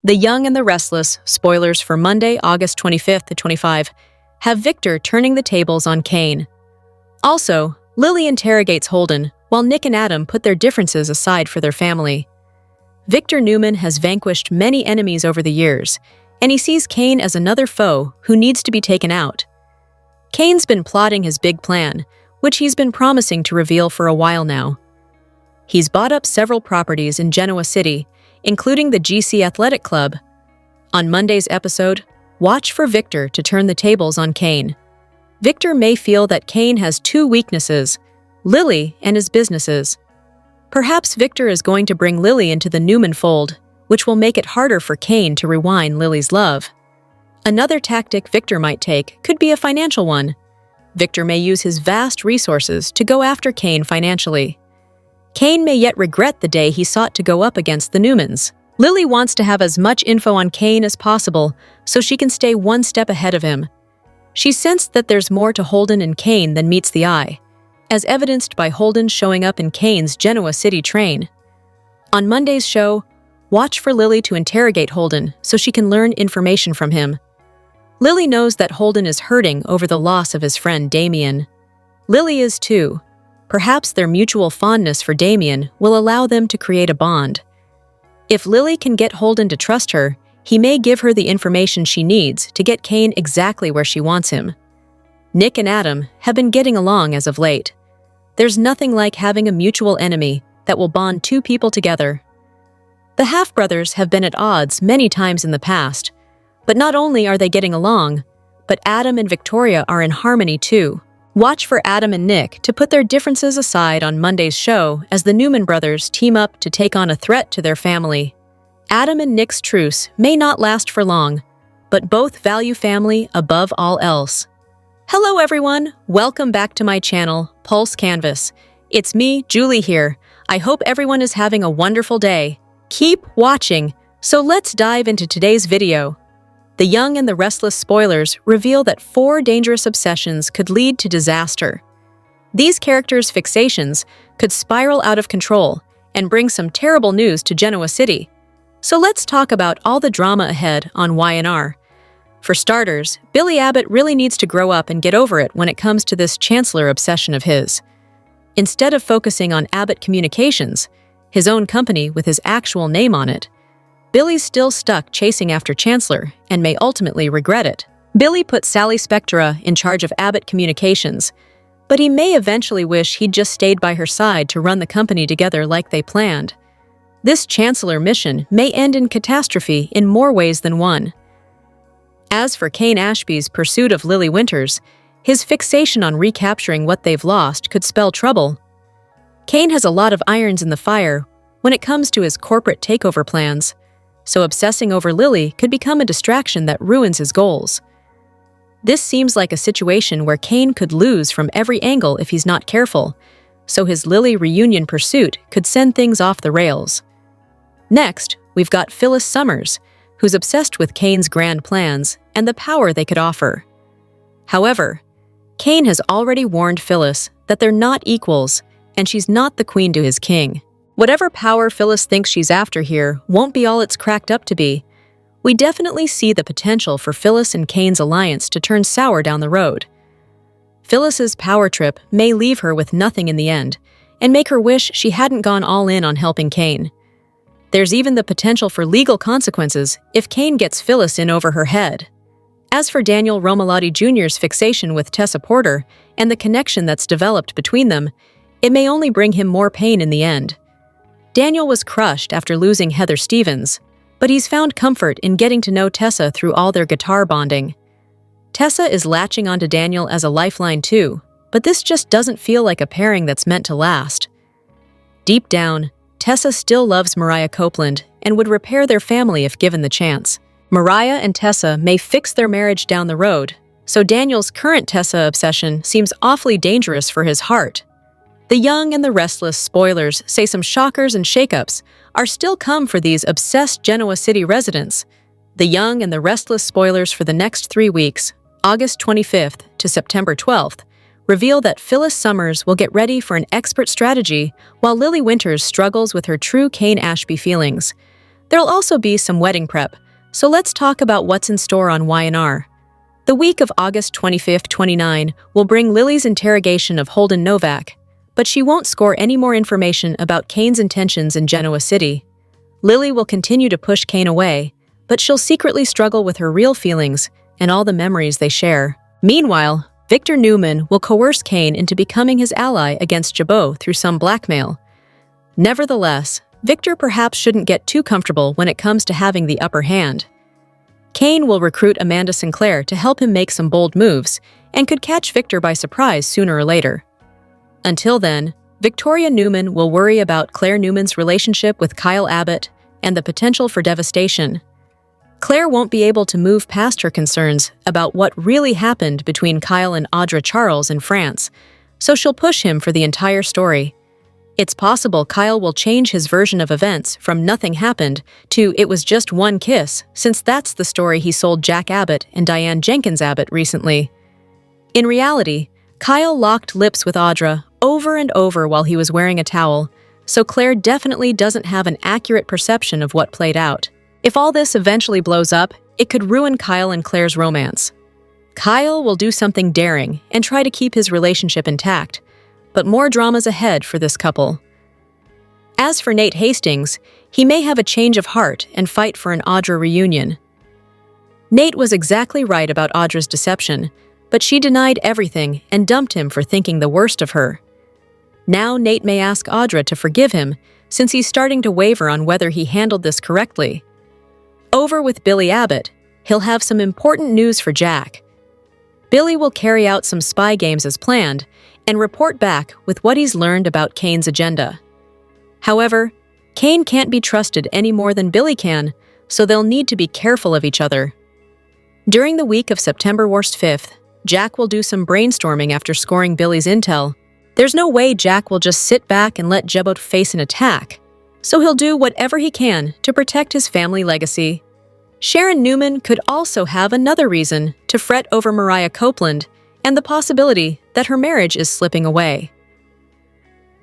The Young and the Restless, spoilers for Monday, August 25th to 25, have Victor turning the tables on Kane. Also, Lily interrogates Holden, while Nick and Adam put their differences aside for their family. Victor Newman has vanquished many enemies over the years, and he sees Kane as another foe who needs to be taken out. Kane's been plotting his big plan, which he's been promising to reveal for a while now. He's bought up several properties in Genoa City, including the GC Athletic Club. On Monday's episode, watch for Victor to turn the tables on Kane. Victor may feel that Kane has two weaknesses, Lily and his businesses. Perhaps Victor is going to bring Lily into the Newman fold, which will make it harder for Kane to rewind Lily's love. Another tactic Victor might take could be a financial one. Victor may use his vast resources to go after Kane financially. Kane may yet regret the day he sought to go up against the Newmans. Lily wants to have as much info on Kane as possible so she can stay one step ahead of him. She sensed that there's more to Holden and Kane than meets the eye, as evidenced by Holden showing up in Kane's Genoa City train. On Monday's show, watch for Lily to interrogate Holden so she can learn information from him. Lily knows that Holden is hurting over the loss of his friend Damien. Lily is too. Perhaps their mutual fondness for Damien will allow them to create a bond. If Lily can get Holden to trust her, he may give her the information she needs to get Kane exactly where she wants him. Nick and Adam have been getting along as of late. There's nothing like having a mutual enemy that will bond two people together. The half-brothers have been at odds many times in the past, but not only are they getting along, but Adam and Victoria are in harmony too. Watch for Adam and Nick to put their differences aside on Monday's show as the Newman brothers team up to take on a threat to their family. Adam and Nick's truce may not last for long, but both value family above all else. Hello everyone, welcome back to my channel, Pulse Canvas. It's me, Julie here. I hope everyone is having a wonderful day. Keep watching, so let's dive into today's video. The Young and the Restless spoilers reveal that 4 dangerous obsessions could lead to disaster. These characters' fixations could spiral out of control and bring some terrible news to Genoa City. So let's talk about all the drama ahead on Y&R. For starters, Billy Abbott really needs to grow up and get over it when it comes to this Chancellor obsession of his. Instead of focusing on Abbott Communications, his own company with his actual name on it, Billy's still stuck chasing after Chancellor and may ultimately regret it. Billy put Sally Spectra in charge of Abbott Communications, but he may eventually wish he'd just stayed by her side to run the company together like they planned. This Chancellor mission may end in catastrophe in more ways than one. As for Kane Ashby's pursuit of Lily Winters, his fixation on recapturing what they've lost could spell trouble. Kane has a lot of irons in the fire when it comes to his corporate takeover plans, so obsessing over Lily could become a distraction that ruins his goals. This seems like a situation where Kane could lose from every angle if he's not careful, so his Lily reunion pursuit could send things off the rails. Next, we've got Phyllis Summers, who's obsessed with Kane's grand plans and the power they could offer. However, Kane has already warned Phyllis that they're not equals, and she's not the queen to his king. Whatever power Phyllis thinks she's after here won't be all it's cracked up to be. We definitely see the potential for Phyllis and Kane's alliance to turn sour down the road. Phyllis's power trip may leave her with nothing in the end, and make her wish she hadn't gone all in on helping Kane. There's even the potential for legal consequences if Kane gets Phyllis in over her head. As for Daniel Romalotti Jr.'s fixation with Tessa Porter and the connection that's developed between them, it may only bring him more pain in the end. Daniel was crushed after losing Heather Stevens, but he's found comfort in getting to know Tessa through all their guitar bonding. Tessa is latching onto Daniel as a lifeline too, but this just doesn't feel like a pairing that's meant to last. Deep down, Tessa still loves Mariah Copeland and would repair their family if given the chance. Mariah and Tessa may fix their marriage down the road, so Daniel's current Tessa obsession seems awfully dangerous for his heart. The Young and the Restless spoilers say some shockers and shakeups are still come for these obsessed Genoa City residents. The Young and the Restless spoilers for the next 3 weeks, August 25th to September 12th, reveal that Phyllis Summers will get ready for an expert strategy while Lily Winters struggles with her true Kane Ashby feelings. There'll also be some wedding prep, so let's talk about what's in store on Y&R. The week of August 25-29 will bring Lily's interrogation of Holden Novak, but she won't score any more information about Kane's intentions in Genoa City. Lily will continue to push Kane away, but she'll secretly struggle with her real feelings and all the memories they share. Meanwhile, Victor Newman will coerce Kane into becoming his ally against Jabot through some blackmail. Nevertheless, Victor perhaps shouldn't get too comfortable when it comes to having the upper hand. Kane will recruit Amanda Sinclair to help him make some bold moves and could catch Victor by surprise sooner or later. Until then, Victoria Newman will worry about Claire Newman's relationship with Kyle Abbott and the potential for devastation. Claire won't be able to move past her concerns about what really happened between Kyle and Audra Charles in France, so she'll push him for the entire story. It's possible Kyle will change his version of events from nothing happened to it was just one kiss, since that's the story he sold Jack Abbott and Diane Jenkins Abbott recently. In reality, Kyle locked lips with Audra over and over while he was wearing a towel, so Claire definitely doesn't have an accurate perception of what played out. If all this eventually blows up, it could ruin Kyle and Claire's romance. Kyle will do something daring and try to keep his relationship intact, but more dramas ahead for this couple. As for Nate Hastings, he may have a change of heart and fight for an Audra reunion. Nate was exactly right about Audra's deception, but she denied everything and dumped him for thinking the worst of her. Now Nate may ask Audra to forgive him, since he's starting to waver on whether he handled this correctly. Over with Billy Abbott, he'll have some important news for Jack. Billy will carry out some spy games as planned and report back with what he's learned about Kane's agenda. However, Kane can't be trusted any more than Billy can, so they'll need to be careful of each other. During the week of September 5th, Jack will do some brainstorming after scoring Billy's intel. There's no way Jack will just sit back and let Jabot face an attack, so he'll do whatever he can to protect his family legacy. Sharon Newman could also have another reason to fret over Mariah Copeland and the possibility that her marriage is slipping away.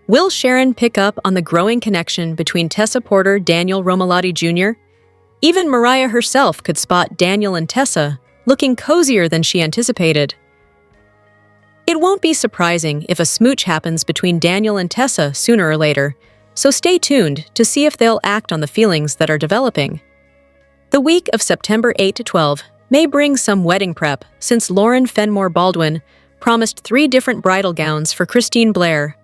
Will Sharon pick up on the growing connection between Tessa Porter and Daniel Romalotti Jr.? Even Mariah herself could spot Daniel and Tessa looking cozier than she anticipated. It won't be surprising if a smooch happens between Daniel and Tessa sooner or later, so stay tuned to see if they'll act on the feelings that are developing. The week of September 8-12 may bring some wedding prep, since Lauren Fenmore Baldwin promised 3 different bridal gowns for Christine Blair.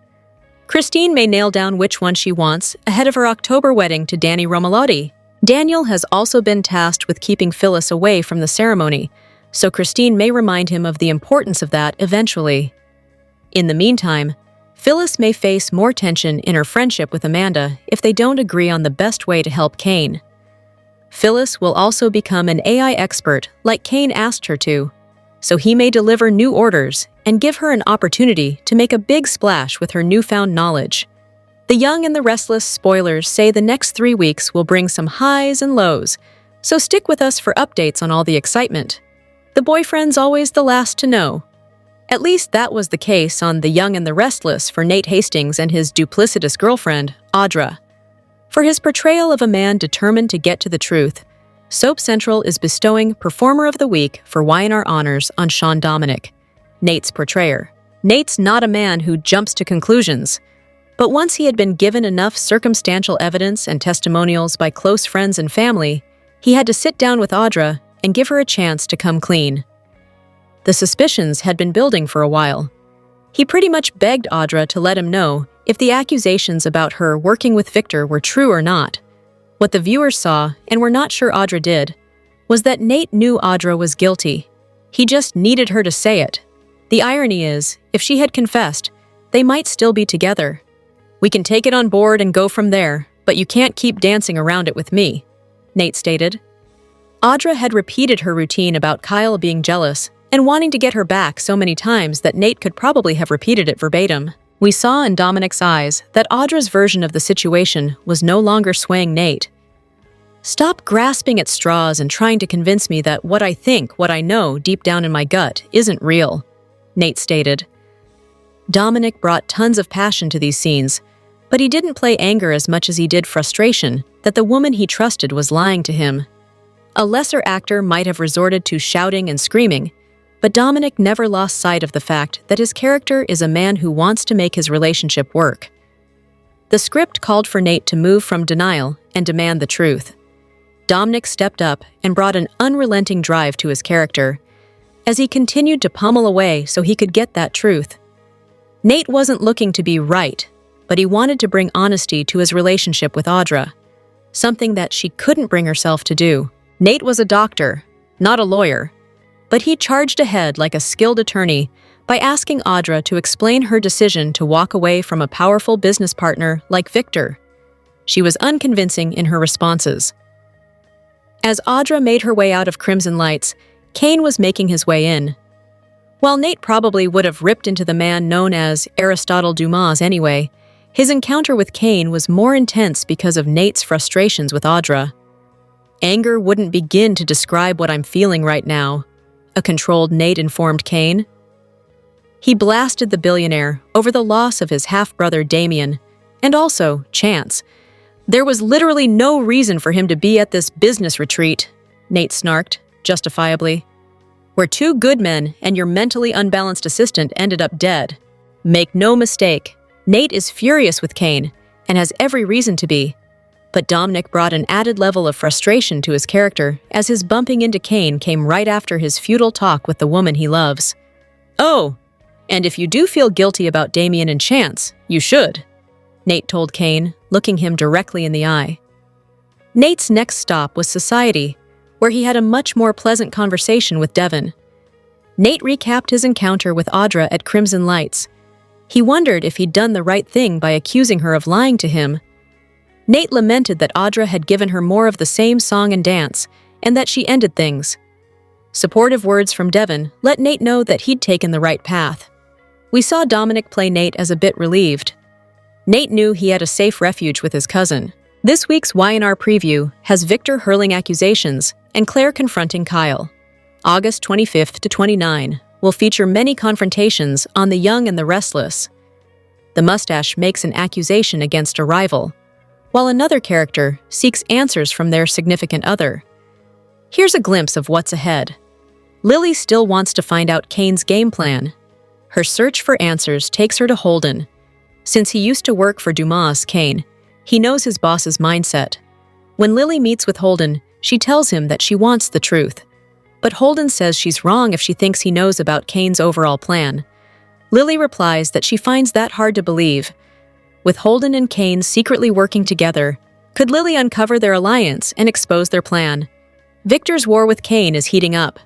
Christine may nail down which one she wants ahead of her October wedding to Danny Romalotti. Daniel has also been tasked with keeping Phyllis away from the ceremony, so Christine may remind him of the importance of that eventually. In the meantime, Phyllis may face more tension in her friendship with Amanda if they don't agree on the best way to help Kane. Phyllis will also become an AI expert like Kane asked her to, so he may deliver new orders and give her an opportunity to make a big splash with her newfound knowledge. The Young and the Restless spoilers say the next 3 weeks will bring some highs and lows, so stick with us for updates on all the excitement. The boyfriend's always the last to know. At least that was the case on The Young and the Restless for Nate Hastings and his duplicitous girlfriend, Audra. For his portrayal of a man determined to get to the truth, Soap Central is bestowing Performer of the Week for Y&R Honors on Sean Dominic, Nate's portrayer. Nate's not a man who jumps to conclusions, but once he had been given enough circumstantial evidence and testimonials by close friends and family, he had to sit down with Audra and give her a chance to come clean. The suspicions had been building for a while. He pretty much begged Audra to let him know if the accusations about her working with Victor were true or not. What the viewers saw, and were not sure Audra did, was that Nate knew Audra was guilty. He just needed her to say it. The irony is, if she had confessed, they might still be together. "We can take it on board and go from there, but you can't keep dancing around it with me," Nate stated. Audra had repeated her routine about Kyle being jealous and wanting to get her back so many times that Nate could probably have repeated it verbatim. We saw in Dominic's eyes that Audra's version of the situation was no longer swaying Nate. "Stop grasping at straws and trying to convince me that what I think, what I know deep down in my gut, isn't real," Nate stated. Dominic brought tons of passion to these scenes, but he didn't play anger as much as he did frustration, that the woman he trusted was lying to him. A lesser actor might have resorted to shouting and screaming, but Dominic never lost sight of the fact that his character is a man who wants to make his relationship work. The script called for Nate to move from denial and demand the truth. Dominic stepped up and brought an unrelenting drive to his character, as he continued to pummel away so he could get that truth. Nate wasn't looking to be right, but he wanted to bring honesty to his relationship with Audra, something that she couldn't bring herself to do. Nate was a doctor, not a lawyer, but he charged ahead like a skilled attorney by asking Audra to explain her decision to walk away from a powerful business partner like Victor. She was unconvincing in her responses. As Audra made her way out of Crimson Lights, Kane was making his way in. While Nate probably would have ripped into the man known as Aristotle Dumas anyway, his encounter with Kane was more intense because of Nate's frustrations with Audra. "Anger wouldn't begin to describe what I'm feeling right now," a controlled Nate informed Kane. He blasted the billionaire over the loss of his half-brother Damien, and also Chance. "There was literally no reason for him to be at this business retreat," Nate snarked, justifiably. "We're two good men, and your mentally unbalanced assistant ended up dead." Make no mistake, Nate is furious with Kane, and has every reason to be. But Dominic brought an added level of frustration to his character as his bumping into Kane came right after his futile talk with the woman he loves. "Oh, and if you do feel guilty about Damien and Chance, you should," Nate told Kane, looking him directly in the eye. Nate's next stop was Society, where he had a much more pleasant conversation with Devon. Nate recapped his encounter with Audra at Crimson Lights. He wondered if he'd done the right thing by accusing her of lying to him. Nate lamented that Audra had given her more of the same song and dance, and that she ended things. Supportive words from Devon let Nate know that he'd taken the right path. We saw Dominic play Nate as a bit relieved. Nate knew he had a safe refuge with his cousin. This week's Y&R preview has Victor hurling accusations and Claire confronting Kyle. August 25th to 29 will feature many confrontations on the young and the restless. The mustache makes an accusation against a rival, while another character seeks answers from their significant other. Here's a glimpse of what's ahead. Lily still wants to find out Kane's game plan. Her search for answers takes her to Holden. Since he used to work for Dumas Kane, he knows his boss's mindset. When Lily meets with Holden, she tells him that she wants the truth. But Holden says she's wrong if she thinks he knows about Kane's overall plan. Lily replies that she finds that hard to believe. With Holden and Kane secretly working together, could Lily uncover their alliance and expose their plan? Victor's war with Kane is heating up.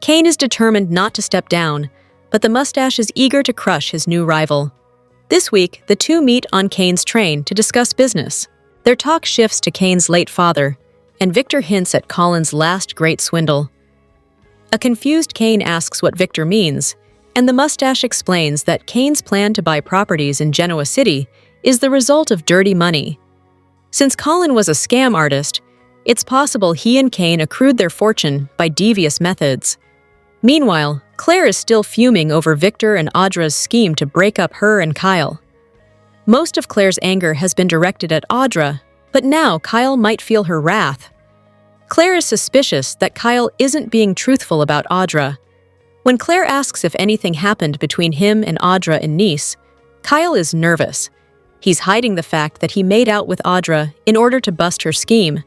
Kane is determined not to step down, but the mustache is eager to crush his new rival. This week, the two meet on Kane's train to discuss business. Their talk shifts to Kane's late father, and Victor hints at Colin's last great swindle. A confused Kane asks what Victor means, and the mustache explains that Kane's plan to buy properties in Genoa City is the result of dirty money. Since Colin was a scam artist, it's possible he and Kane accrued their fortune by devious methods. Meanwhile, Claire is still fuming over Victor and Audra's scheme to break up her and Kyle. Most of Claire's anger has been directed at Audra, but now Kyle might feel her wrath. Claire is suspicious that Kyle isn't being truthful about Audra. When Claire asks if anything happened between him and Audra in Nice, Kyle is nervous. He's hiding the fact that he made out with Audra in order to bust her scheme.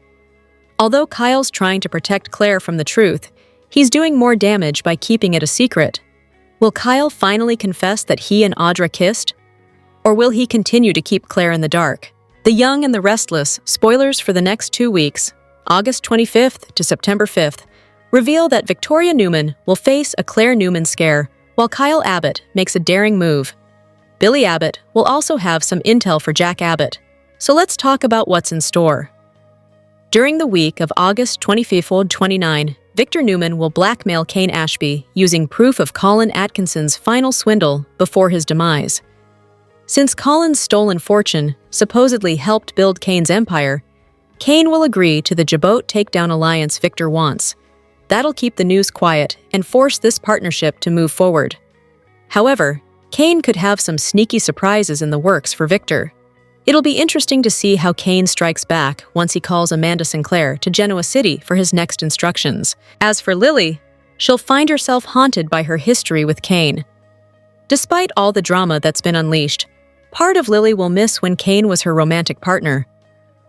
Although Kyle's trying to protect Claire from the truth, he's doing more damage by keeping it a secret. Will Kyle finally confess that he and Audra kissed? Or will he continue to keep Claire in the dark? The Young and the Restless, spoilers for the next 2 weeks, August 25th to September 5th, reveal that Victoria Newman will face a Claire Newman scare, while Kyle Abbott makes a daring move. Billy Abbott will also have some intel for Jack Abbott, so let's talk about what's in store. During the week of August 25-29, Victor Newman will blackmail Kane Ashby using proof of Colin Atkinson's final swindle before his demise. Since Colin's stolen fortune supposedly helped build Kane's empire, Kane will agree to the Jabot takedown alliance Victor wants. That'll keep the news quiet and force this partnership to move forward. However, Kane could have some sneaky surprises in the works for Victor. It'll be interesting to see how Kane strikes back once he calls Amanda Sinclair to Genoa City for his next instructions. As for Lily, she'll find herself haunted by her history with Kane. Despite all the drama that's been unleashed, part of Lily will miss when Kane was her romantic partner.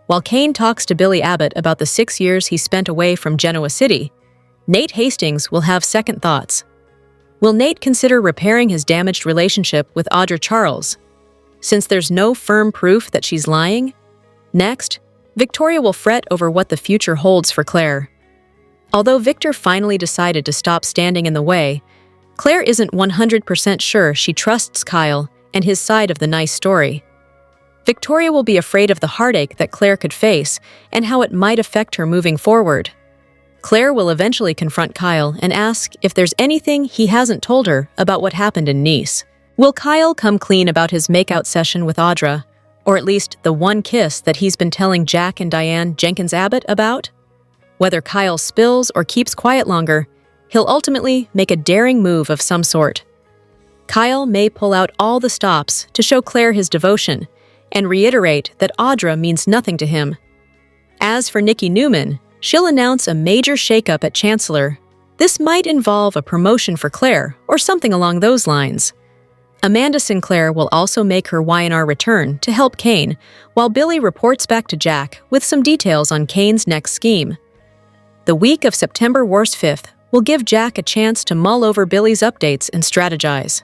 While Kane talks to Billy Abbott about the 6 years he spent away from Genoa City, Nate Hastings will have second thoughts. Will Nate consider repairing his damaged relationship with Audra Charles? Since there's no firm proof that she's lying? Next, Victoria will fret over what the future holds for Claire. Although Victor finally decided to stop standing in the way, Claire isn't 100% sure she trusts Kyle and his side of the nice story. Victoria will be afraid of the heartache that Claire could face and how it might affect her moving forward. Claire will eventually confront Kyle and ask if there's anything he hasn't told her about what happened in Nice. Will Kyle come clean about his makeout session with Audra, or at least the one kiss that he's been telling Jack and Diane Jenkins Abbott about? Whether Kyle spills or keeps quiet longer, he'll ultimately make a daring move of some sort. Kyle may pull out all the stops to show Claire his devotion and reiterate that Audra means nothing to him. As for Nikki Newman, she'll announce a major shakeup at Chancellor. This might involve a promotion for Claire or something along those lines. Amanda Sinclair will also make her Y&R return to help Kane, while Billy reports back to Jack with some details on Kane's next scheme. The week of September 5th will give Jack a chance to mull over Billy's updates and strategize.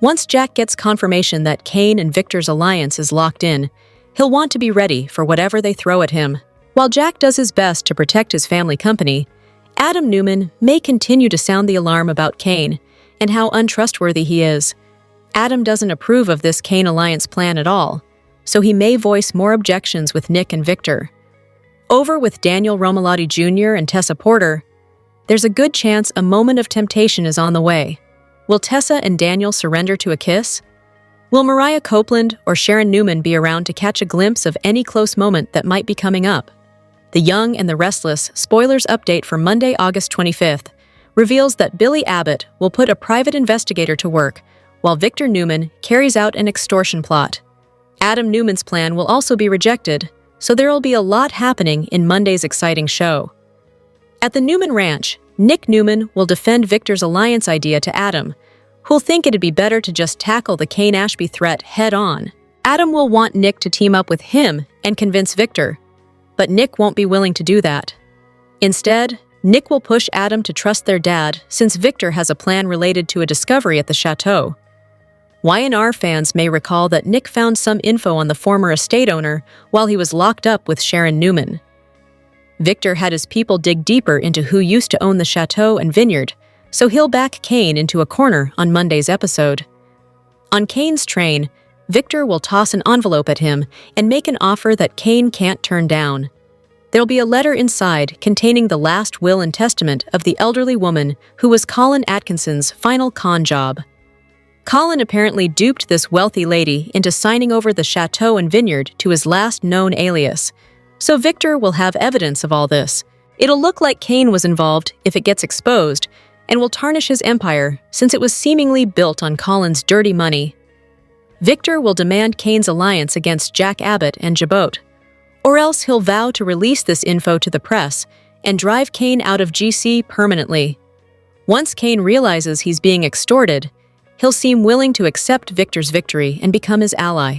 Once Jack gets confirmation that Kane and Victor's alliance is locked in, he'll want to be ready for whatever they throw at him. While Jack does his best to protect his family company, Adam Newman may continue to sound the alarm about Kane and how untrustworthy he is. Adam doesn't approve of this Kane alliance plan at all, so he may voice more objections with Nick and Victor. Over with Daniel Romalotti Jr. and Tessa Porter, there's a good chance a moment of temptation is on the way. Will Tessa and Daniel surrender to a kiss? Will Mariah Copeland or Sharon Newman be around to catch a glimpse of any close moment that might be coming up? The Young and the Restless spoilers update for Monday, August 25th reveals that Billy Abbott will put a private investigator to work while Victor Newman carries out an extortion plot. Adam Newman's plan will also be rejected, so there'll be a lot happening in Monday's exciting show. At the Newman Ranch, Nick Newman will defend Victor's alliance idea to Adam, who'll think it'd be better to just tackle the Kane Ashby threat head-on. Adam will want Nick to team up with him and convince Victor, but Nick won't be willing to do that. Instead, Nick will push Adam to trust their dad since Victor has a plan related to a discovery at the chateau. Y&R fans may recall that Nick found some info on the former estate owner while he was locked up with Sharon Newman. Victor had his people dig deeper into who used to own the chateau and vineyard, so he'll back Kane into a corner on Monday's episode. On Kane's train, Victor will toss an envelope at him and make an offer that Kane can't turn down. There'll be a letter inside containing the last will and testament of the elderly woman who was Colin Atkinson's final con job. Colin apparently duped this wealthy lady into signing over the chateau and vineyard to his last known alias, so Victor will have evidence of all this. It'll look like Kane was involved if it gets exposed, and will tarnish his empire since it was seemingly built on Colin's dirty money. Victor will demand Kane's alliance against Jack Abbott and Jabot, or else he'll vow to release this info to the press and drive Kane out of GC permanently. Once Kane realizes he's being extorted, he'll seem willing to accept Victor's victory and become his ally.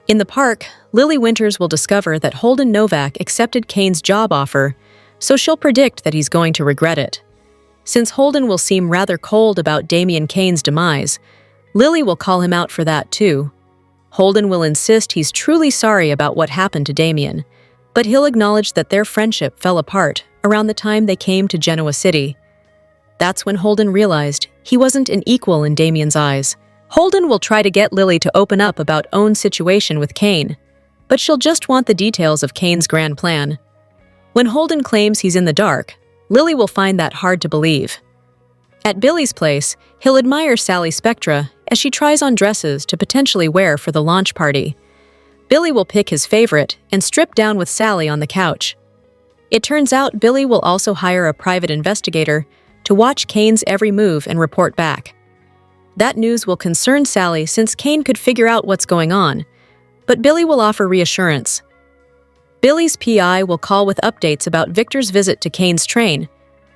In the park, Lily Winters will discover that Holden Novak accepted Kane's job offer, so she'll predict that he's going to regret it. Since Holden will seem rather cold about Damian Kane's demise, Lily will call him out for that too. Holden will insist he's truly sorry about what happened to Damian, but he'll acknowledge that their friendship fell apart around the time they came to Genoa City. That's when Holden realized he wasn't an equal in Damian's eyes. Holden will try to get Lily to open up about Owen's situation with Kane, but she'll just want the details of Kane's grand plan. When Holden claims he's in the dark, Lily will find that hard to believe. At Billy's place, he'll admire Sally Spectra as she tries on dresses to potentially wear for the launch party. Billy will pick his favorite and strip down with Sally on the couch. It turns out Billy will also hire a private investigator to watch Kane's every move and report back. That news will concern Sally since Kane could figure out what's going on, but Billy will offer reassurance. Billy's PI will call with updates about Victor's visit to Kane's train,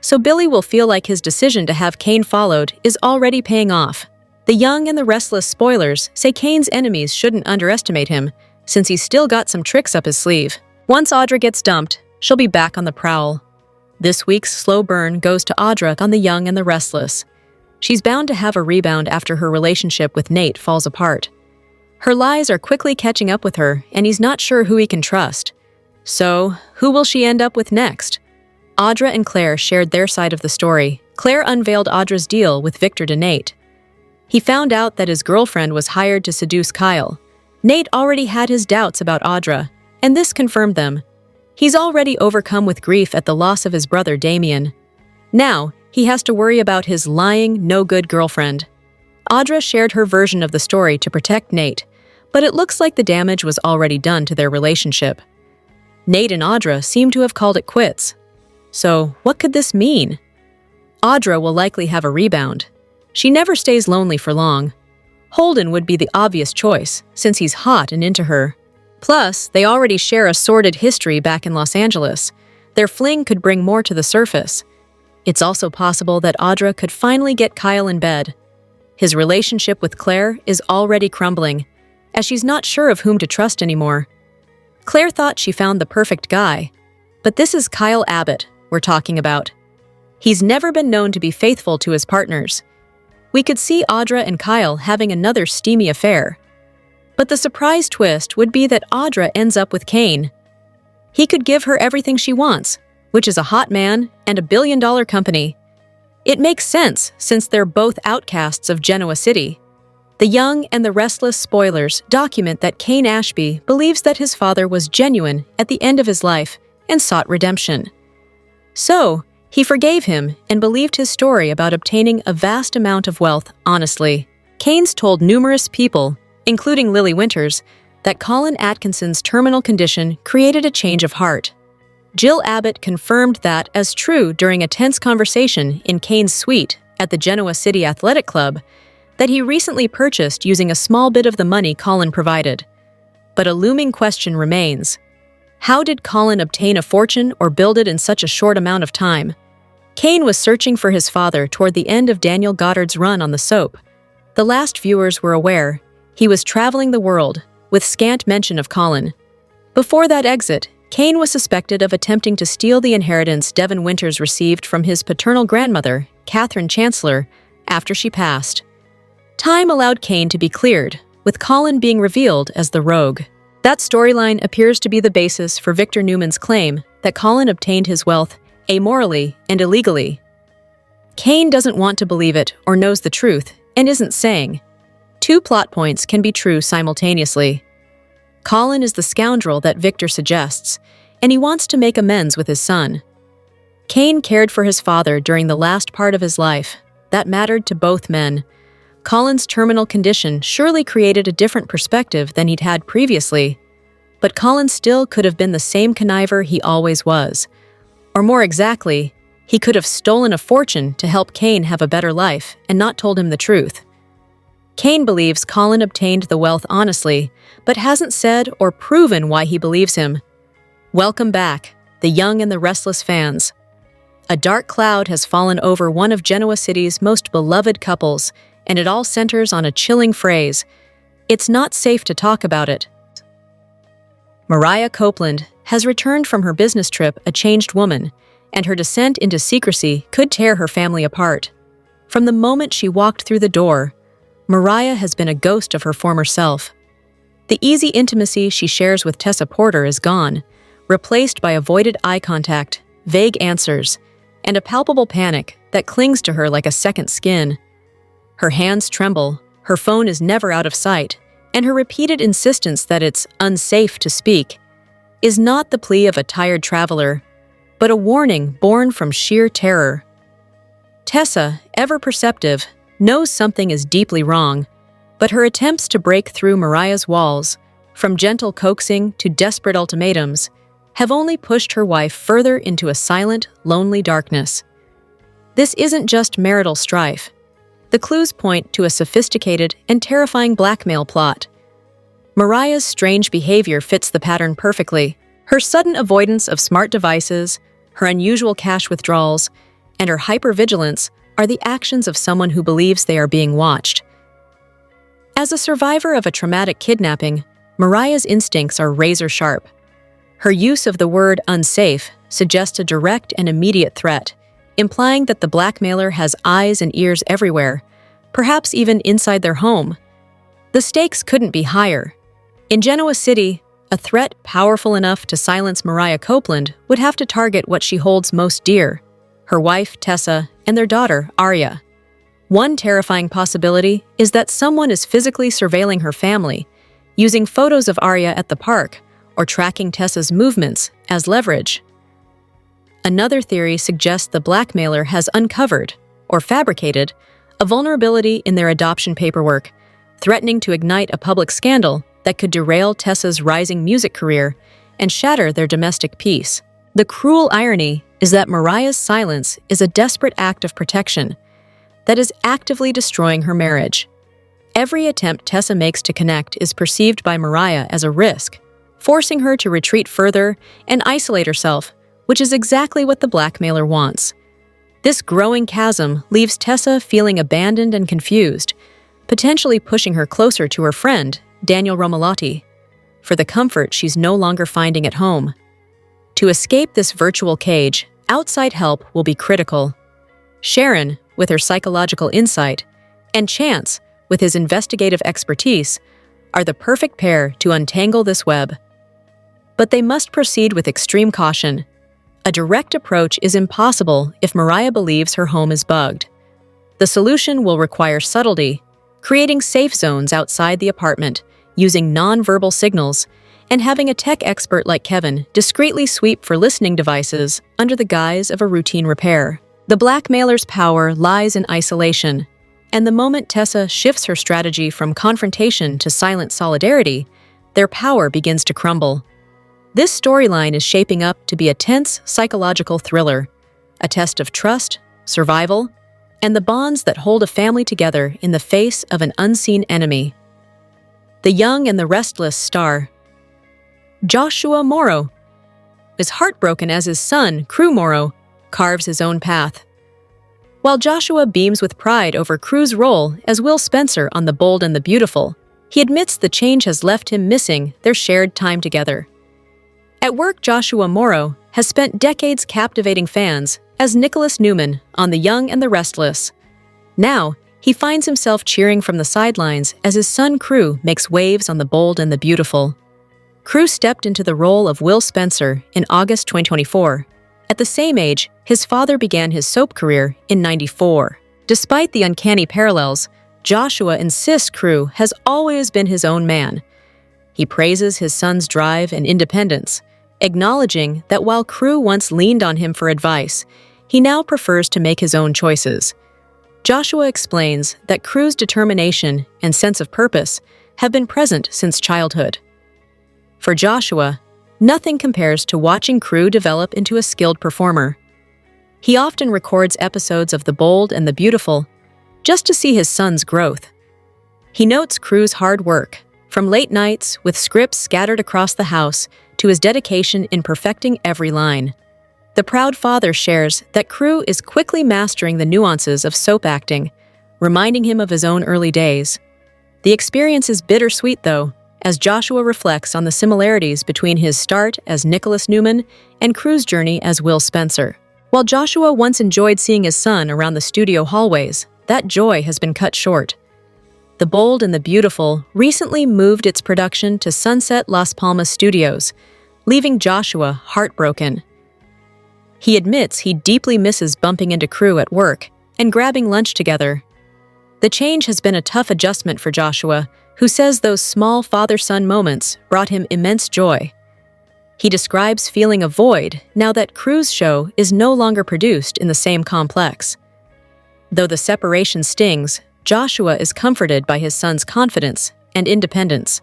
so Billy will feel like his decision to have Kane followed is already paying off. The young and the restless spoilers say Kane's enemies shouldn't underestimate him, since he's still got some tricks up his sleeve. Once Audra gets dumped, she'll be back on the prowl. This week's slow burn goes to Audra on the young and the restless. She's bound to have a rebound after her relationship with Nate falls apart. Her lies are quickly catching up with her, and he's not sure who he can trust. So, who will she end up with next? Audra and Claire shared their side of the story. Claire unveiled Audra's deal with Victor to Nate. He found out that his girlfriend was hired to seduce Kyle. Nate already had his doubts about Audra, and this confirmed them. He's already overcome with grief at the loss of his brother Damien. Now, he has to worry about his lying, no-good girlfriend. Audra shared her version of the story to protect Nate, but it looks like the damage was already done to their relationship. Nate and Audra seem to have called it quits. So, what could this mean? Audra will likely have a rebound. She never stays lonely for long. Holden would be the obvious choice, since he's hot and into her. Plus, they already share a sordid history back in Los Angeles. Their fling could bring more to the surface. It's also possible that Audra could finally get Kyle in bed. His relationship with Claire is already crumbling, as she's not sure of whom to trust anymore. Claire thought she found the perfect guy, but this is Kyle Abbott we're talking about. He's never been known to be faithful to his partners. We could see Audra and Kyle having another steamy affair. But the surprise twist would be that Audra ends up with Kane. He could give her everything she wants, which is a hot man and a billion-dollar company. It makes sense since they're both outcasts of Genoa City. The young and the restless spoilers document that Kane Ashby believes that his father was genuine at the end of his life and sought redemption. So, he forgave him and believed his story about obtaining a vast amount of wealth honestly. Kane's told numerous people, including Lily Winters, that Colin Atkinson's terminal condition created a change of heart. Jill Abbott confirmed that as true during a tense conversation in Kane's suite at the Genoa City Athletic Club that he recently purchased using a small bit of the money Colin provided. But a looming question remains. How did Colin obtain a fortune or build it in such a short amount of time? Kane was searching for his father toward the end of Daniel Goddard's run on the soap. The last viewers were aware he was traveling the world, with scant mention of Colin. Before that exit, Kane was suspected of attempting to steal the inheritance Devon Winters received from his paternal grandmother, Catherine Chancellor, after she passed. Time allowed Kane to be cleared, with Colin being revealed as the rogue. That storyline appears to be the basis for Victor Newman's claim that Colin obtained his wealth amorally and illegally. Kane doesn't want to believe it or knows the truth and isn't saying. Two plot points can be true simultaneously. Colin is the scoundrel that Victor suggests, and he wants to make amends with his son. Kane cared for his father during the last part of his life. That mattered to both men. Colin's terminal condition surely created a different perspective than he'd had previously, but Colin still could have been the same conniver he always was. Or more exactly, he could have stolen a fortune to help Kane have a better life and not told him the truth. Kane believes Colin obtained the wealth honestly, but hasn't said or proven why he believes him. Welcome back, the young and the restless fans. A dark cloud has fallen over one of Genoa City's most beloved couples, and it all centers on a chilling phrase: "It's not safe to talk about it." Mariah Copeland has returned from her business trip a changed woman, and her descent into secrecy could tear her family apart. From the moment she walked through the door, Mariah has been a ghost of her former self. The easy intimacy she shares with Tessa Porter is gone, replaced by avoided eye contact, vague answers, and a palpable panic that clings to her like a second skin. Her hands tremble, her phone is never out of sight, and her repeated insistence that it's unsafe to speak is not the plea of a tired traveler, but a warning born from sheer terror. Tessa, ever perceptive, knows something is deeply wrong, but her attempts to break through Mariah's walls, from gentle coaxing to desperate ultimatums, have only pushed her wife further into a silent, lonely darkness. This isn't just marital strife. The clues point to a sophisticated and terrifying blackmail plot. Mariah's strange behavior fits the pattern perfectly. Her sudden avoidance of smart devices, her unusual cash withdrawals, and her hypervigilance are the actions of someone who believes they are being watched. As a survivor of a traumatic kidnapping, Mariah's instincts are razor-sharp. Her use of the word unsafe suggests a direct and immediate threat, implying that the blackmailer has eyes and ears everywhere, perhaps even inside their home. The stakes couldn't be higher. In Genoa City, a threat powerful enough to silence Mariah Copeland would have to target what she holds most dear: her wife, Tessa, and their daughter, Aria. One terrifying possibility is that someone is physically surveilling her family, using photos of Aria at the park, or tracking Tessa's movements as leverage. Another theory suggests the blackmailer has uncovered, or fabricated, a vulnerability in their adoption paperwork, threatening to ignite a public scandal that could derail Tessa's rising music career and shatter their domestic peace. The cruel irony is that Mariah's silence is a desperate act of protection that is actively destroying her marriage. Every attempt Tessa makes to connect is perceived by Mariah as a risk, forcing her to retreat further and isolate herself, which is exactly what the blackmailer wants. This growing chasm leaves Tessa feeling abandoned and confused, potentially pushing her closer to her friend, Daniel Romolotti, for the comfort she's no longer finding at home. To escape this virtual cage, outside help will be critical. Sharon, with her psychological insight, and Chance, with his investigative expertise, are the perfect pair to untangle this web. But they must proceed with extreme caution. A direct approach is impossible if Mariah believes her home is bugged. The solution will require subtlety, creating safe zones outside the apartment, using non-verbal signals, and having a tech expert like Kevin discreetly sweep for listening devices under the guise of a routine repair. The blackmailer's power lies in isolation, and the moment Tessa shifts her strategy from confrontation to silent solidarity, their power begins to crumble. This storyline is shaping up to be a tense psychological thriller, a test of trust, survival, and the bonds that hold a family together in the face of an unseen enemy. The young and the restless star, Joshua Morrow, is heartbroken as his son, Crew Morrow, carves his own path. While Joshua beams with pride over Crew's role as Will Spencer on The Bold and the Beautiful, he admits the change has left him missing their shared time together. At work, Joshua Morrow has spent decades captivating fans as Nicholas Newman on The Young and the Restless. Now, he finds himself cheering from the sidelines as his son Crew makes waves on The Bold and the Beautiful. Crew stepped into the role of Will Spencer in August 2024. At the same age, his father began his soap career in '94. Despite the uncanny parallels, Joshua insists Crew has always been his own man. He praises his son's drive and independence, acknowledging that while Crew once leaned on him for advice, he now prefers to make his own choices. Joshua explains that Crew's determination and sense of purpose have been present since childhood. For Joshua, nothing compares to watching Crew develop into a skilled performer. He often records episodes of The Bold and the Beautiful just to see his son's growth. He notes Crew's hard work, from late nights with scripts scattered across the house to his dedication in perfecting every line. The proud father shares that Crew is quickly mastering the nuances of soap acting, reminding him of his own early days. The experience is bittersweet, though, as Joshua reflects on the similarities between his start as Nicholas Newman and Crew's journey as Will Spencer. While Joshua once enjoyed seeing his son around the studio hallways, that joy has been cut short. The Bold and the Beautiful recently moved its production to Sunset Las Palmas Studios, leaving Joshua heartbroken. He admits he deeply misses bumping into Crew at work and grabbing lunch together. The change has been a tough adjustment for Joshua, who says those small father-son moments brought him immense joy. He describes feeling a void now that Crew's show is no longer produced in the same complex. Though the separation stings, Joshua is comforted by his son's confidence and independence.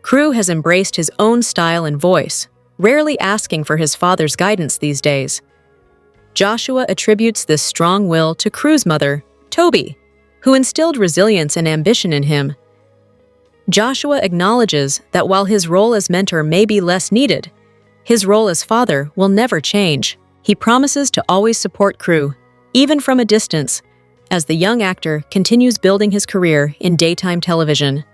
Crew has embraced his own style and voice, rarely asking for his father's guidance these days. Joshua attributes this strong will to Crew's mother, Toby, who instilled resilience and ambition in him. Joshua acknowledges that while his role as mentor may be less needed, his role as father will never change. He promises to always support Crew, even from a distance, as the young actor continues building his career in daytime television.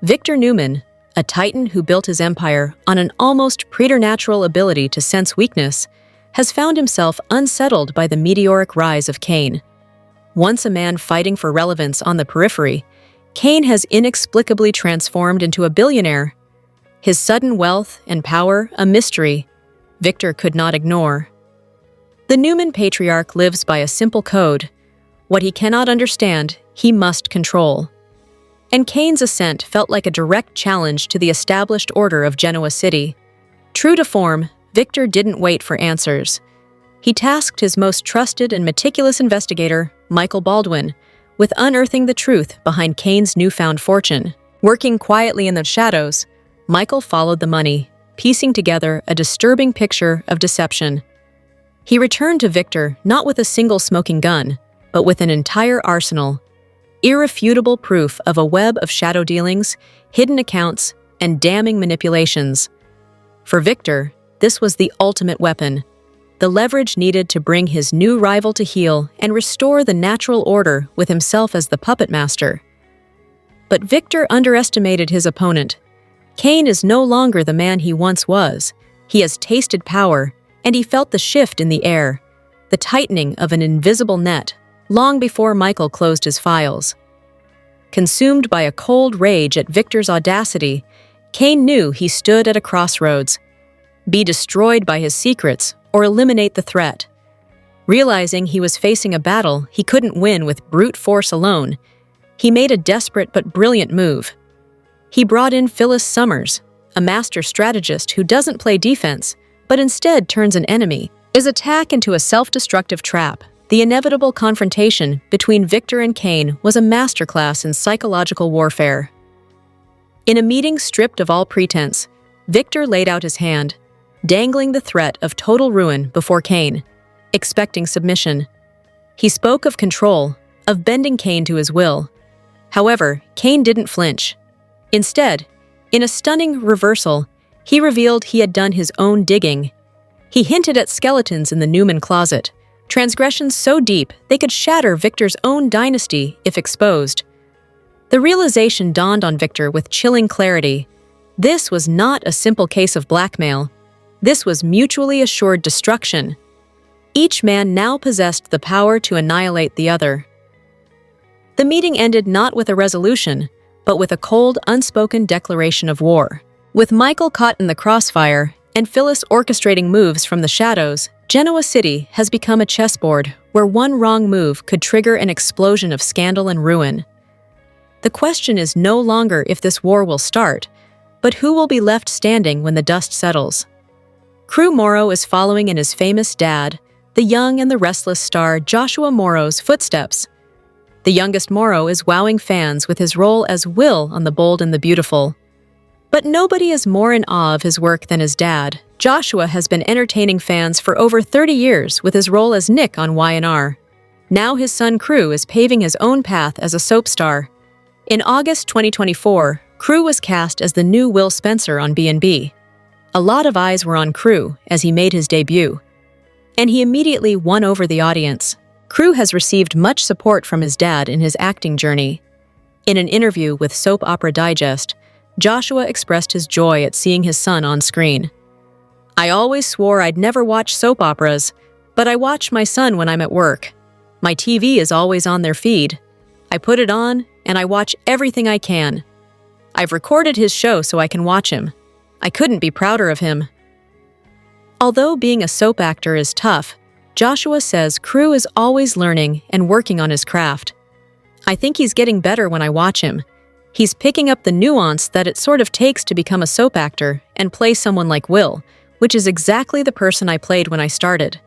Victor Newman, a titan who built his empire on an almost preternatural ability to sense weakness, has found himself unsettled by the meteoric rise of Kane. Once a man fighting for relevance on the periphery, Kane has inexplicably transformed into a billionaire. His sudden wealth and power a mystery Victor could not ignore. The Newman patriarch lives by a simple code. What he cannot understand, he must control. And Kane's ascent felt like a direct challenge to the established order of Genoa City. True to form, Victor didn't wait for answers. He tasked his most trusted and meticulous investigator, Michael Baldwin, with unearthing the truth behind Kane's newfound fortune. Working quietly in the shadows, Michael followed the money, piecing together a disturbing picture of deception. He returned to Victor not with a single smoking gun, but with an entire arsenal, irrefutable proof of a web of shadow dealings, hidden accounts, and damning manipulations. For Victor, this was the ultimate weapon, the leverage needed to bring his new rival to heel and restore the natural order with himself as the puppet master. But Victor underestimated his opponent. Kane is no longer the man he once was. He has tasted power, and he felt the shift in the air, the tightening of an invisible net, long before Michael closed his files. Consumed by a cold rage at Victor's audacity, Kane knew he stood at a crossroads. Be destroyed by his secrets or eliminate the threat. Realizing he was facing a battle he couldn't win with brute force alone, he made a desperate but brilliant move. He brought in Phyllis Summers, a master strategist who doesn't play defense, but instead turns an enemy. His attack into a self-destructive trap, the inevitable confrontation between Victor and Kane, was a masterclass in psychological warfare. In a meeting stripped of all pretense, Victor laid out his hand, dangling the threat of total ruin before Kane, expecting submission. He spoke of control, of bending Kane to his will. However, Kane didn't flinch. Instead, in a stunning reversal, he revealed he had done his own digging. He hinted at skeletons in the Newman closet, transgressions so deep they could shatter Victor's own dynasty if exposed. The realization dawned on Victor with chilling clarity. This was not a simple case of blackmail. This was mutually assured destruction. Each man now possessed the power to annihilate the other. The meeting ended not with a resolution, but with a cold, unspoken declaration of war. With Michael caught in the crossfire and Phyllis orchestrating moves from the shadows, Genoa City has become a chessboard where one wrong move could trigger an explosion of scandal and ruin. The question is no longer if this war will start, but who will be left standing when the dust settles. Crew Morrow is following in his famous dad, the young and the restless star Joshua Morrow's footsteps. The youngest Morrow is wowing fans with his role as Will on The Bold and the Beautiful. But nobody is more in awe of his work than his dad. Joshua has been entertaining fans for over 30 years with his role as Nick on Y&R. Now his son Crew is paving his own path as a soap star. In August 2024, Crew was cast as the new Will Spencer on B&B. A lot of eyes were on Crew as he made his debut, and he immediately won over the audience. Crew has received much support from his dad in his acting journey. In an interview with Soap Opera Digest, Joshua expressed his joy at seeing his son on screen. "I always swore I'd never watch soap operas, but I watch my son when I'm at work. My TV is always on their feed. I put it on, and I watch everything I can. I've recorded his show so I can watch him. I couldn't be prouder of him." Although being a soap actor is tough, Joshua says Crew is always learning and working on his craft. "I think he's getting better when I watch him. He's picking up the nuance that it sort of takes to become a soap actor and play someone like Will, which is exactly the person I played when I started."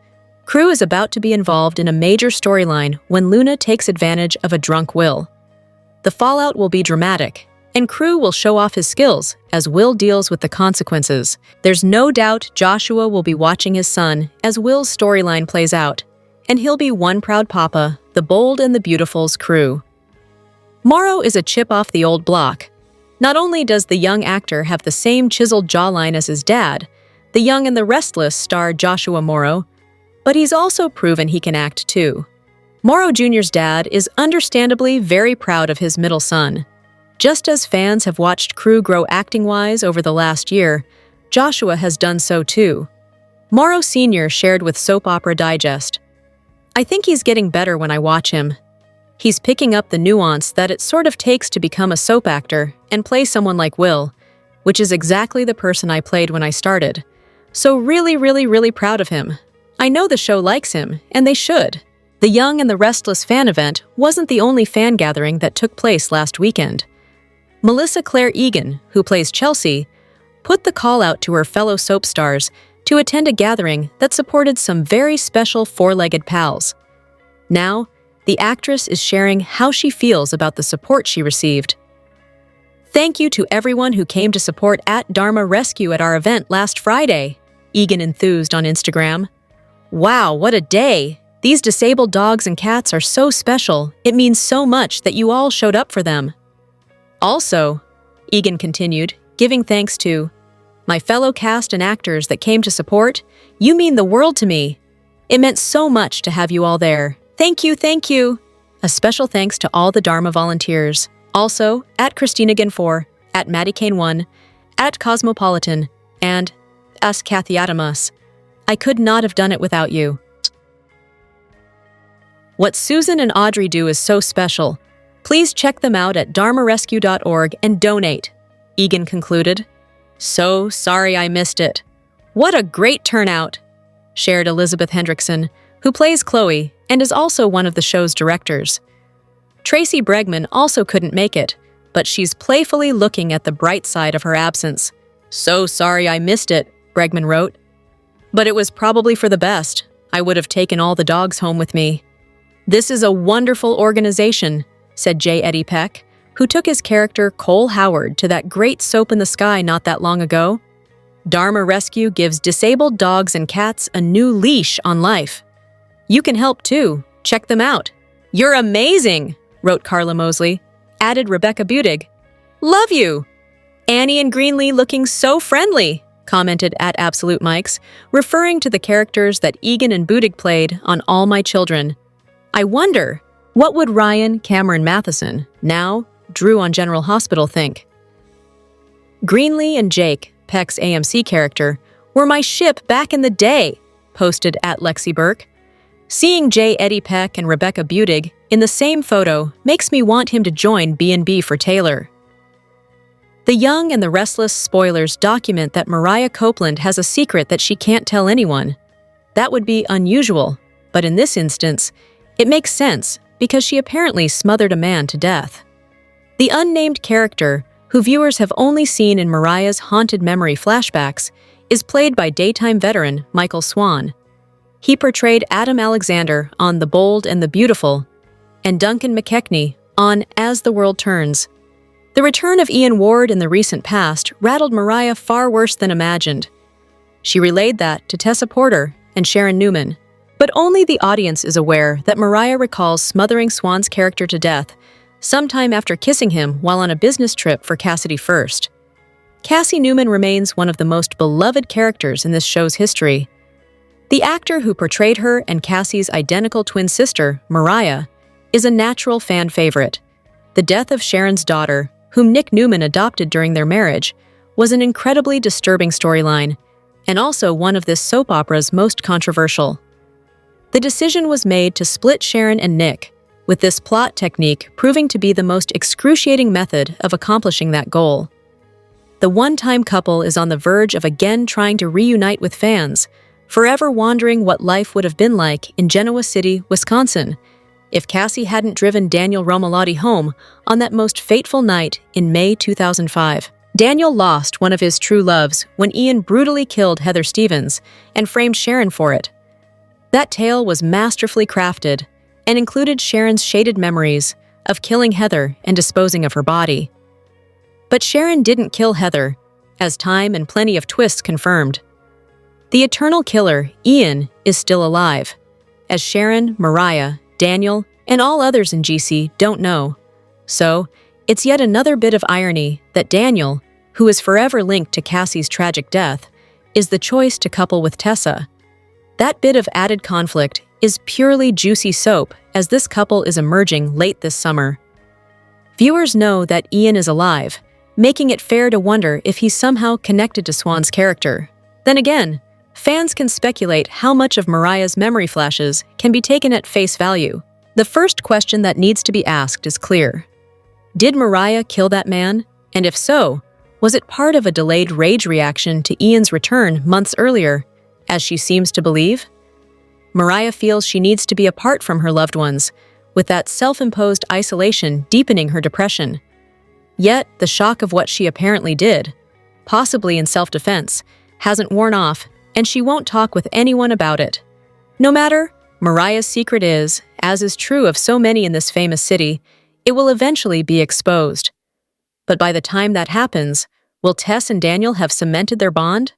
Crew is about to be involved in a major storyline when Luna takes advantage of a drunk Will. The fallout will be dramatic, and Crew will show off his skills as Will deals with the consequences. There's no doubt Joshua will be watching his son as Will's storyline plays out, and he'll be one proud papa, The Bold and the Beautiful's Crew. Morrow is a chip off the old block. Not only does the young actor have the same chiseled jawline as his dad, The Young and the Restless star Joshua Morrow, but he's also proven he can act too. Morrow Jr.'s dad is understandably very proud of his middle son. Just as fans have watched Crew grow acting-wise over the last year, Joshua has done so too. Morrow Sr. shared with Soap Opera Digest, "I think he's getting better when I watch him. He's picking up the nuance that it sort of takes to become a soap actor and play someone like Will, which is exactly the person I played when I started. So really proud of him. I know the show likes him, and they should." The Young and the Restless fan event wasn't the only fan gathering that took place last weekend. Melissa Claire Egan, who plays Chelsea, put the call out to her fellow soap stars to attend a gathering that supported some very special four-legged pals. Now, the actress is sharing how she feels about the support she received. "Thank you to everyone who came to support at Dharma Rescue at our event last Friday," Egan enthused on Instagram. "Wow, what a day! These disabled dogs and cats are so special. It means so much that you all showed up for them. Also," Egan continued, giving thanks to "my fellow cast and actors that came to support. You mean the world to me. It meant so much to have you all there. Thank you, thank you." A special thanks to all the Dharma volunteers. Also, at Christina Ganfor, at Maddie Kane1, at Cosmopolitan, and us Kathy Adamus. I could not have done it without you. What Susan and Audrey do is so special. Please check them out at dharmarescue.org and donate, Egan concluded. "So sorry I missed it. What a great turnout," shared Elizabeth Hendrickson, who plays Chloe and is also one of the show's directors. Tracy Bregman also couldn't make it, but she's playfully looking at the bright side of her absence. "So sorry I missed it," Bregman wrote. "But it was probably for the best. I would have taken all the dogs home with me." "This is a wonderful organization," said J. Eddie Peck, who took his character Cole Howard to that great soap in the sky not that long ago. "Dharma Rescue gives disabled dogs and cats a new leash on life. You can help too. Check them out." "You're amazing," wrote Carla Mosley. Added Rebecca Budig. "Love you." "Annie and Greenlee looking so friendly," commented at Absolute Mics, referring to the characters that Egan and Budig played on All My Children. "I wonder, what would Ryan Cameron Matheson, now Drew on General Hospital, think?" "Greenlee and Jake, Peck's AMC character, were my ship back in the day," posted at Lexi Burke. "Seeing J. Eddie Peck and Rebecca Budig in the same photo makes me want him to join B&B for Taylor." The Young and the Restless spoilers document that Mariah Copeland has a secret that she can't tell anyone. That would be unusual, but in this instance, it makes sense because she apparently smothered a man to death. The unnamed character, who viewers have only seen in Mariah's haunted memory flashbacks, is played by daytime veteran Michael Swan. He portrayed Adam Alexander on The Bold and the Beautiful, and Duncan McKechnie on As the World Turns. The return of Ian Ward in the recent past rattled Mariah far worse than imagined. She relayed that to Tessa Porter and Sharon Newman. But only the audience is aware that Mariah recalls smothering Swan's character to death sometime after kissing him while on a business trip for Cassidy First. Cassie Newman remains one of the most beloved characters in this show's history. The actor who portrayed her and Cassie's identical twin sister, Mariah, is a natural fan favorite. The death of Sharon's daughter, whom Nick Newman adopted during their marriage, was an incredibly disturbing storyline, and also one of this soap opera's most controversial. The decision was made to split Sharon and Nick, with this plot technique proving to be the most excruciating method of accomplishing that goal. The one-time couple is on the verge of again trying to reunite with fans, forever wondering what life would have been like in Genoa City, Wisconsin, if Cassie hadn't driven Daniel Romalotti home on that most fateful night in May 2005. Daniel lost one of his true loves when Ian brutally killed Heather Stevens and framed Sharon for it. That tale was masterfully crafted and included Sharon's shaded memories of killing Heather and disposing of her body. But Sharon didn't kill Heather, as time and plenty of twists confirmed. The eternal killer, Ian, is still alive, as Sharon, Mariah, Daniel, and all others in GC don't know. So, It's yet another bit of irony that Daniel, who is forever linked to Cassie's tragic death, is the choice to couple with Tessa. That bit of added conflict is purely juicy soap as this couple is emerging late this summer. Viewers know that Ian is alive, making it fair to wonder if he's somehow connected to Swan's character. Then again, fans can speculate how much of Mariah's memory flashes can be taken at face value. The first question that needs to be asked is clear. Did Mariah kill that man? And if so, was it part of a delayed rage reaction to Ian's return months earlier, as she seems to believe? Mariah feels she needs to be apart from her loved ones, with that self-imposed isolation deepening her depression. Yet, the shock of what she apparently did, possibly in self-defense, hasn't worn off, and she won't talk with anyone about it. No matter, Mariah's secret is, as is true of so many in this famous city, it will eventually be exposed. But by the time that happens, will Tess and Daniel have cemented their bond?